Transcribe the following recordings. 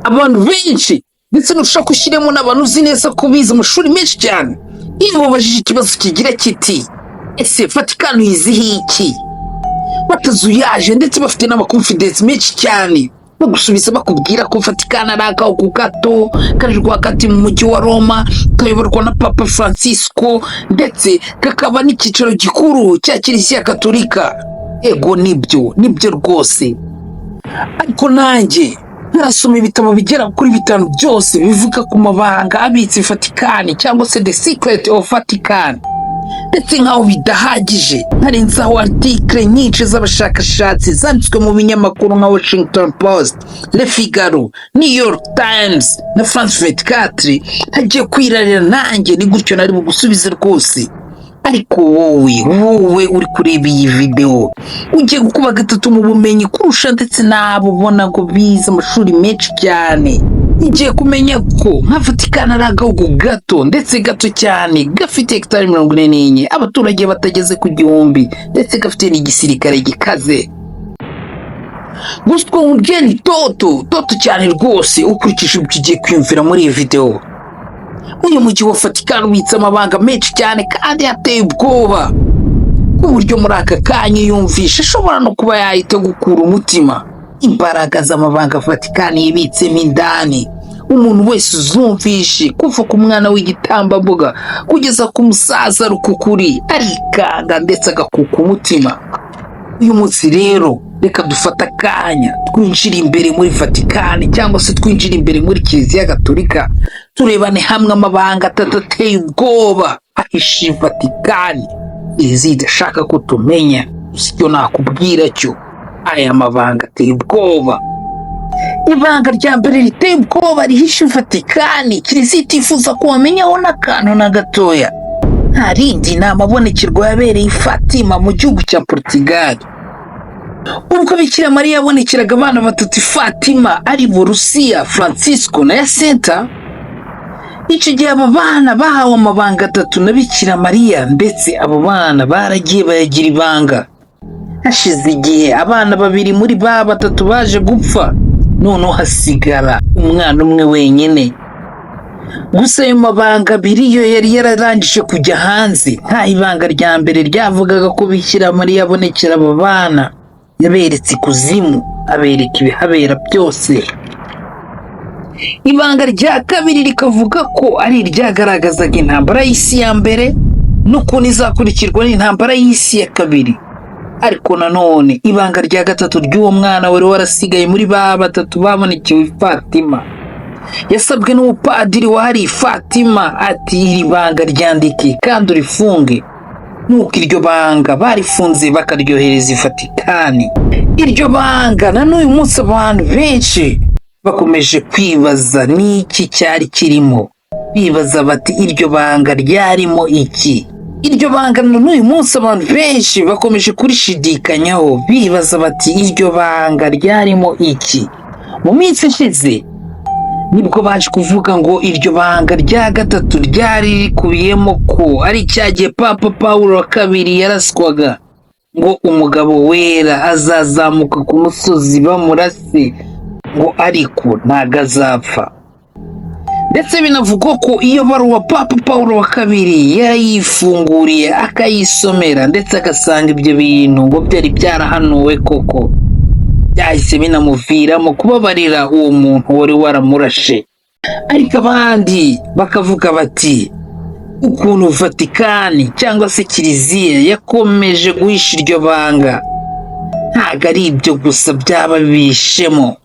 abantu benshi ndetse nushaka gushyiramo n'abantu uzi neza ko bize amashuri menshi cyane iyo babajije ikibazo kigira kiti ese Vatikani yizihiye iki batazuyaje ndetse bafite n'amakonfidensi menshi cyane bagusubiza bakubwira ko Vatikani ari agahugu gato kari rwagati mu mujyi wa Roma kayoborwa na Papa Francisco ndetse kakaba n'icyicaro gikuru cya Kiliziya Gatolika. Ego nibyo rwose, ariko nanjye ntarasoma ibitabo bigera kuri 5 byose bivuga ku mabanga abitse Vatikani cyangwa se The Secret of Vatican. Ndetse nkaho bidahagije ntarenzaho article nyinshi z'abashakashatsi zanditswe mu binyamakuru nka Washington Post, Le Figaro, New York Times na France 24. Hagiye kwirarira nanjye ni gutyo nari bugusubize rwose. Ariko wowe uri kureba iyi video ugiye gukuba gatatu mu bumenyi kurusha ndetse nabo ubona ngo bize amashuri menshi cyane. Ugiye kumenya ko nka Vatikani ari agahugu gato ndetse gato cyane gafite hegitari 44, abaturage batageze ku 1000 ndetse gafite n'igisirikare gikaze. Gusa umugeni toto cyane rwose ukurikije ibyo ugiye kwiyumvira muri iyi video. Uyu mujyi wa Vatikani ubitse amabanga menshi cyane kandi ateye ubwoba ku buryo muri aka kanya yumvisha ashobora no kuba yahita gukura umutima. Imbaraga z'amabanga Vatikani yibitsemo indani umuntu wese uzumvishe kuva ku mwana w'igitambambuga kugeza ku musaza rukukuri arikanga ndetse agakuka umutima. Uyu munsi rero reka dufata akanya twinjira imbere muri Vatikani cyangwa se twinjira imbere muri Kiliziya Gatolika turebane hamwe amabanga ateye ubwoba ahishe Vatikani idashaka ko tumenya. Sicyo nakubwira cyo aya mabanga ateye ubwoba. Ibanga rya mbere riteye ubwoba rihishe Vatikani Kiliziya itifuza ko wamenyaho n'akantu na gatoya nta rindi ni amabonekerwa yabereye i Fatima mu gihugu cya Portugal. Ubwo Bikira Mariya yabonekeraga abana batatu i Fatima ari bo Lucia, Francisco na Jacinta. Icyo gihe aba bana bahawe amabanga 3 na Bikira Mariya ndetse abo bana baragiye bayagira ibanga. Hashize igihe abana 2 muri ba 3 baje gupfa, noneho hasigara umwana umwe wenyine. Gusa ayo mabanga 2 yo yari yararangije kujya hanze. Nta ibanga rya mbere ryavugaga ko Bikira Mariya abonekera abo bana yaberetse ikuzimu abereka ibihabera byose. Ibanga rya kabiri rikavuga ko ari iryagaragazaga intambara y'isi ya mbere n'ukuntu izakurikirwa n'intambara y'isi ya kabiri. Ariko nanone ibanga rya gatatu ry'uwo mwana wari warasigaye muri ba 3 babonekewe i Fatima yasabwe n'umupadiri wahari Fatima ati iri banga ryandike kandi urifunge. Nuko iryo banga barifunze bakaryohereza i Vatikani. Iryo banga na n'uyu munsi abantu benshi bakomeje kwibaza n'iki cyari kirimo. Bibaza bati iryo banga ryarimo iki? Iryo banga na n'uyu munsi abantu benshi bakomeje kurishidikanyaho bibaza bati iryo banga ryarimo iki? Mu minsi ishize nibwo baje kuvuga ngo iryo banga rya gatatu ryari rikubiyemo ko ari cyagiye Papa Paulo wa II yaraswaga ngo umugabo wera azazamuka ku musozi bamurase ngo ariko ntago azapfa. Ndetse binavugwa ko iyo baruwa Papa Paulo wa II yarayifunguriye akayisomera ndetse agasanga ibyo bintu ngo byari byarahanuwe koko. Byahise binamuviramo kubabarira uwo muntu wari waramurashe. Ariko abandi bakavuga bati ukuntu Vatikani cyangwa se Kiliziya yakomeje guhisha iryo banga ntago ari ibyo gusa byaba bishemo.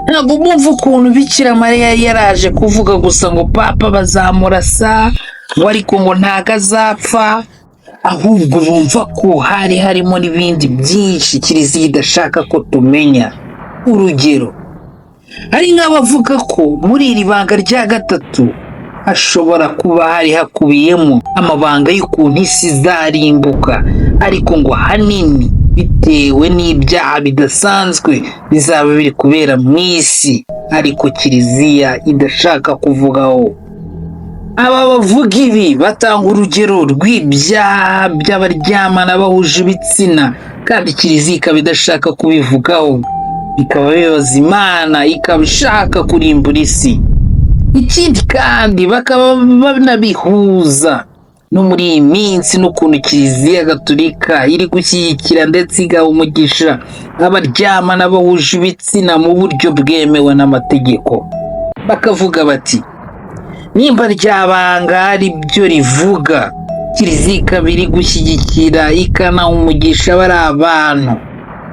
Ntabwo bumva ukuntu Bikira Mariya yaraje kuvuga gusa ngo Papa bazamurasa ngo ariko ngo ntago azapfa, ahubwo bumva ko hari harimo n'ibindi byinshi Kiliziya idashaka ko tumenya. Urugero, hari nk'abavuga ko muri iri banga rya gatatu hashobora kuba hari hakubiyemo amabanga y'ukuntu isi izarimbuka, ariko ngo hanini bitewe n'ibyaha bidasanzwe bizaba biri kubera mu isi ariko Kiliziya idashaka kuvugaho. Aba bavuga ibi batanga urugero rw'ibyaha by'abaryamana bahuje ibitsina kandi Kiliziya ikaba idashaka kubivugaho. bikaba bibaza Imana ikaba ishaka kurimbura isi. Ikindi kandi bakaba banabihuza no muri iyi minsi n'ukuntu Kiliziya Gatolika iri gushyigikira ndetse igaha umugisha abaryama n'abahuje ibitsina mu buryo bwemewe n'amategeko. Bakavuga bati nimba ryabanga ari byo rivuga, Kiliziya ikaba iri gushyigikira ikanaha umugisha bari abantu,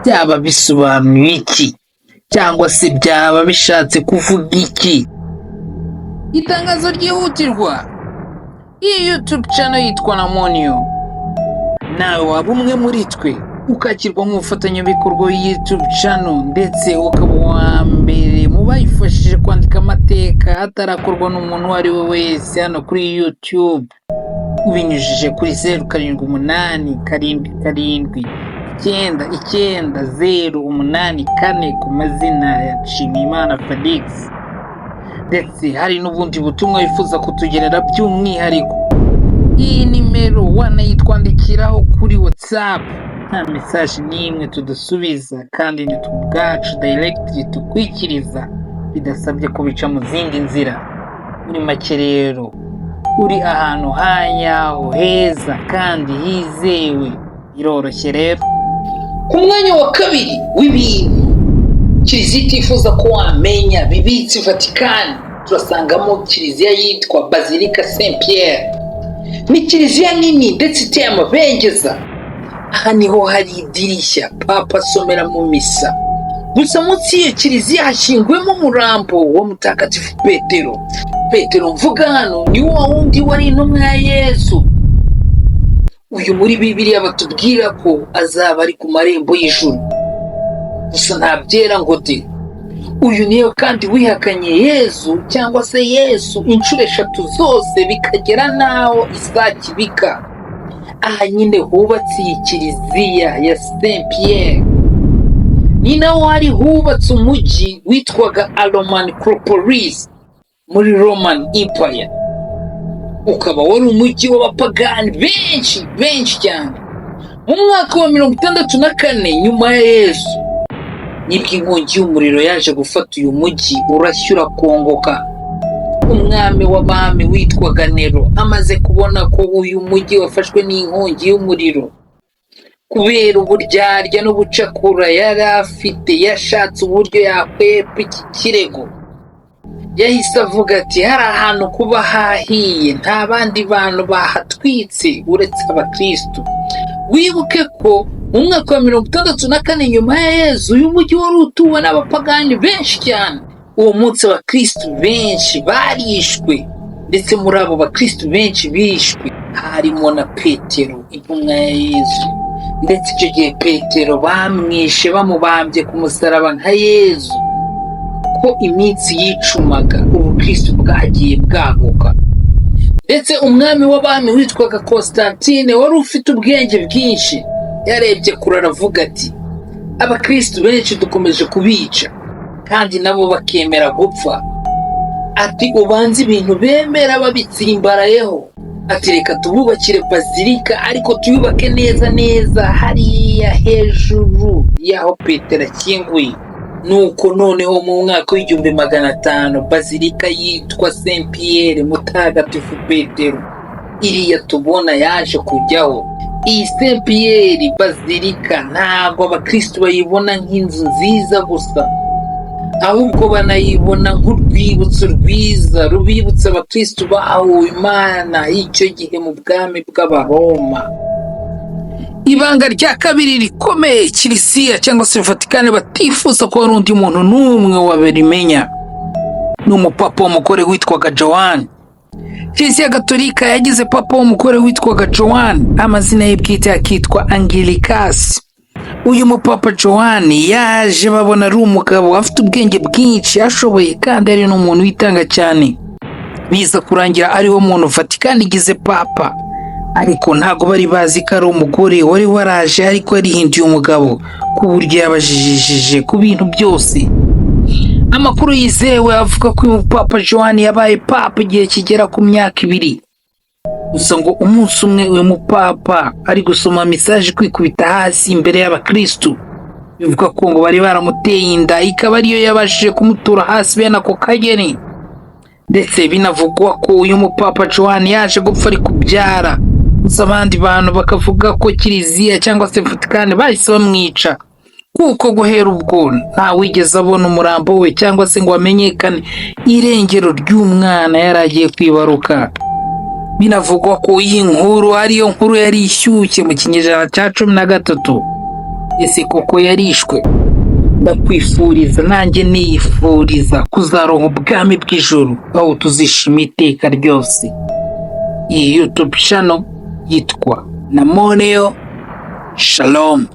byaba bisobanuye iki? Cyangwa se byaba bishatse kuvuga iki? Itangazo ryihutirwa. Iyi YouTube channel yitwa Namonyo. Nawe waba umwe muri twe ukakirwa nk'umufatanyabikorwa w'iyi YouTube channel ndetse ukaba uwa mbere mu bayifashije kwandika amateka atarakorwa n'umuntu uwo ari we wese hano kuri YouTube, ubinyujije kuri 0787979084 ku mazina ya Nshimiyimana Felix. Ndetse hari n'ubundi butumwa wifuza kutugenera by'umwihariko, iyi nimero wanayitwandikiraho kuri WhatsApp. Nta message n'imwe tudusubiza kandi ni ubwacu directly tukwikiriza bidasabye ko bica mu zindi nzira. Muri make rero uri ahantu hanyaho heza kandi hizewe, biroroshye rero. Ku mwanya wa kabiri w'ibintu Kiliziya itifuza ko wamenya bibitse Vatikani, turasangamo Kiliziya yitwa Basilica Saint Pierre. Ni Kiliziya nini ndetse iteye amabengeza. Aha niho hari idirishya Papa asomera mu misa. Gusa munsi y'iyo Kiliziya hashyingwemo umurambo wa Mutagatifu Petero. Petero mvuga hano ni wa wundi wari intumwa ya Yesu. Uyu muri Bibiliya batubwira ko azaba ari ku marembo y'ijuru. Gusa ntabyera ngo de. Uyu niyo kandi wihakanye Yesu cyangwa se Yesu inshuro 3 zose bikagera naho isakibika. Aha nyine hubatse iyi Kiliziya ya Saint Pierre. Ni naho hari hubatse umujyi witwaga Romanopolis muri Roman Empire. Ukaba wari umujyi w'abapagani benshi cyane. Mu mwaka wa 64 nyuma ya Yesu, nibwo inkongi y'umuriro yaje gufata uyu mujyi urashyura kongoka. Umwami w'abami witwaga Nero amaze kubona ko uyu mujyi wafashwe n'inkongi y'umuriro, kubera uburyarya n'ubucakura yari afite, yashatse uburyo yakwepa iki kirego. Yahise avuga ati hari ahantu kuba hahiye, nta bandi bantu bahatwitse uretse abakristo. Wibuke ko mu mwaka wa 64 nyuma ya Yesu uyu mujyi wari utuwe n'abapagani benshi cyane. Uwo munsi abakristo benshi barishwe, ndetse muri abo bakristo benshi bishwe harimo na Petero intumwa ya Yesu. Ndetse icyo gihe Petero bamwishe bamubambye ku musaraba nka Yesu. Ko iminsi yicumaga ubukristo bwagiye bwaguka. Ndetse umwami w'abami witwaga Constantine wari ufite ubwenge bwinshi yarebye kure aravuga ati abakristo benshi dukomeje kubica kandi nabo bakemera gupfa. Ati ubanze ibintu bemera babitsimbarayeho. Ati reka tububakire Basilica ariko tuyubake neza hariya hejuru yaho Petero akinguye. Nuko noneho mu mwaka w'1500 Basilica yitwa Saint Pierre Mutagatifu Petero iriya tubona yaje kujyaho. Iyi Saint Pierre Basilica ntabwo abakristo bayibona nk'inzu nziza gusa, ahubwo banayibona nk'urwibutso rwiza rubibutsa abakristo bahawe Imana icyo gihe mu bwami bw'Abaroma. Ibanga rya kabiri rikomeye Kiliziya cyangwa se Vatikani batifuza ko hari undi muntu n'umwe wabirimenya, ni umupapa w'umugore witwaga Joan. Kiliziya Gatolika yagize papa w'umugore witwaga Joan, amazina ye bwite akitwa Angelicus. Uyu mupapa Joan yaje babona ari umugabo afite ubwenge bwinshi, ashoboye kandi ari n'umuntu witanga cyane. Biza kurangira ariho muntu Vatikani igize papa, ariko ntago bari bazi ko ari umugore wari waraje ariko yarihinduye umugabo ku buryo yabajijije ku bintu byose. Amakuru yizewe avuga ko uyu papa Joan yabaye papa igihe kigera ku myaka 2. Gusa ngo umunsi umwe uyu mupapa ari gusoma message kwikubita hasi imbere y'abakristo, bivuga ko ngo bari baramuteye inda ikaba ariyo yabashije kumutura hasi bene ako kageni, ndetse binavugwa ko uyu mupapa Joan yaje gupfa ari kubyara, gusa abandi bantu bakavuga ko Kiliziya cyangwa se Vatikani bahise bamwica, kuko guhera ubwo nta wigeze abona umurambo we cyangwa se ngo hamenyekane irengero ry'umwana yari agiye kwibaruka. Binavugwa ko iyi nkuru ariyo nkuru yari ishyushye mu kinyejana cya 13. Ese koko yarishwe? Ndakwifuriza nanjye niyifuriza kuzaronka ubwami bw'ijuru aho tuzishima iteka ryose. Iyi YouTube channel yitwa Namoneo. Shalom.